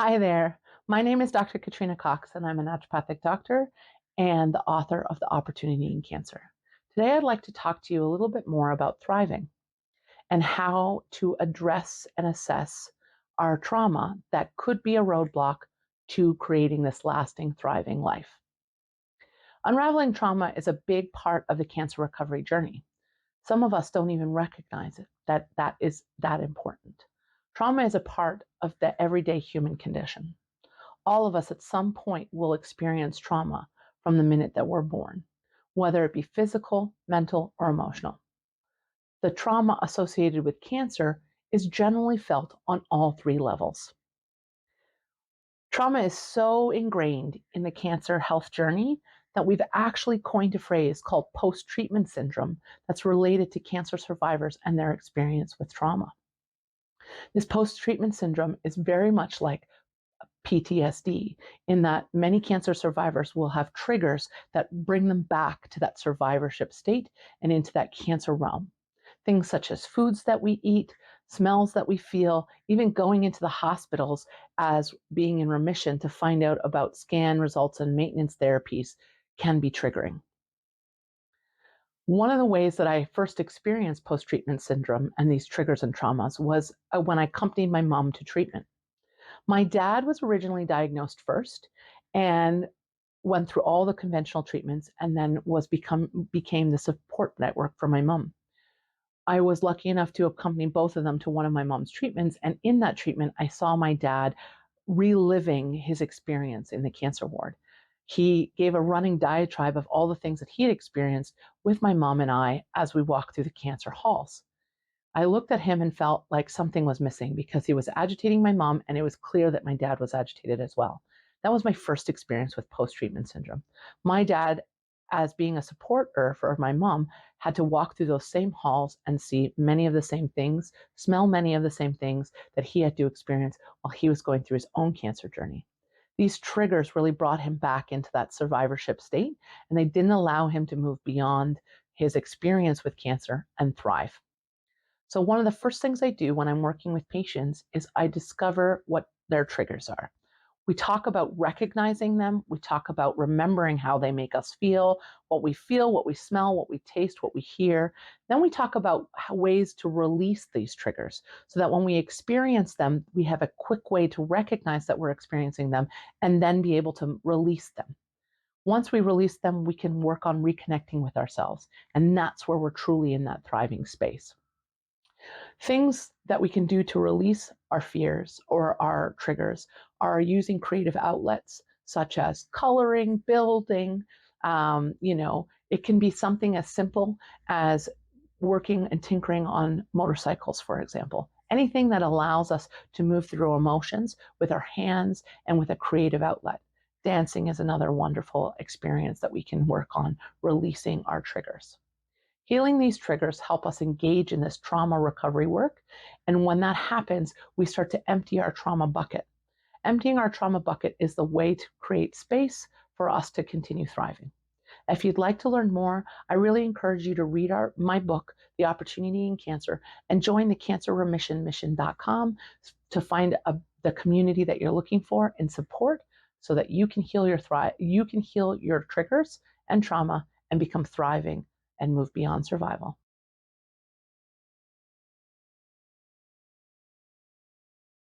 Hi there. My name is Dr. Katrina Cox, and I'm a naturopathic doctor and the author of The Opportunity in Cancer. Today, I'd like to talk to you a little bit more about thriving and how to address and assess our trauma that could be a roadblock to creating this lasting, thriving life. Unraveling trauma is a big part of the cancer recovery journey. Some of us don't even recognize it, that is that important. Trauma is a part of the everyday human condition. All of us at some point will experience trauma from the minute that we're born, whether it be physical, mental, or emotional. The trauma associated with cancer is generally felt on all three levels. Trauma is so ingrained in the cancer health journey that we've actually coined a phrase called post-treatment syndrome that's related to cancer survivors and their experience with trauma. This post-treatment syndrome is very much like PTSD, in that many cancer survivors will have triggers that bring them back to that survivorship state and into that cancer realm. Things such as foods that we eat, smells that we feel, even going into the hospitals as being in remission to find out about scan results and maintenance therapies can be triggering. One of the ways that I first experienced post-treatment syndrome and these triggers and traumas was when I accompanied my mom to treatment. My dad was originally diagnosed first and went through all the conventional treatments and then became the support network for my mom. I was lucky enough to accompany both of them to one of my mom's treatments, and in that treatment I saw my dad reliving his experience in the cancer ward. He gave a running diatribe of all the things that he had experienced with my mom and I as we walked through the cancer halls. I looked at him and felt like something was missing because he was agitating my mom, and it was clear that my dad was agitated as well. That was my first experience with post-treatment syndrome. My dad, as being a supporter for my mom, had to walk through those same halls and see many of the same things, smell many of the same things that he had to experience while he was going through his own cancer journey. These triggers really brought him back into that survivorship state, and they didn't allow him to move beyond his experience with cancer and thrive. So one of the first things I do when I'm working with patients is I discover what their triggers are. We talk about recognizing them. We talk about remembering how they make us feel, what we smell, what we taste, what we hear. Then we talk about ways to release these triggers so that when we experience them, we have a quick way to recognize that we're experiencing them and then be able to release them. Once we release them, we can work on reconnecting with ourselves. And that's where we're truly in that thriving space. Things that we can do to release our fears or our triggers are using creative outlets such as coloring, building. It can be something as simple as working and tinkering on motorcycles, for example. Anything that allows us to move through emotions with our hands and with a creative outlet. Dancing is another wonderful experience that we can work on releasing our triggers. Healing these triggers help us engage in this trauma recovery work. And when that happens, we start to empty our trauma bucket. Emptying our trauma bucket is the way to create space for us to continue thriving. If you'd like to learn more, I really encourage you to read my book, The Opportunity in Cancer, and join the Cancer Remission Mission.com to find the community that you're looking for and support so that you can heal your triggers and trauma and become thriving and move beyond survival.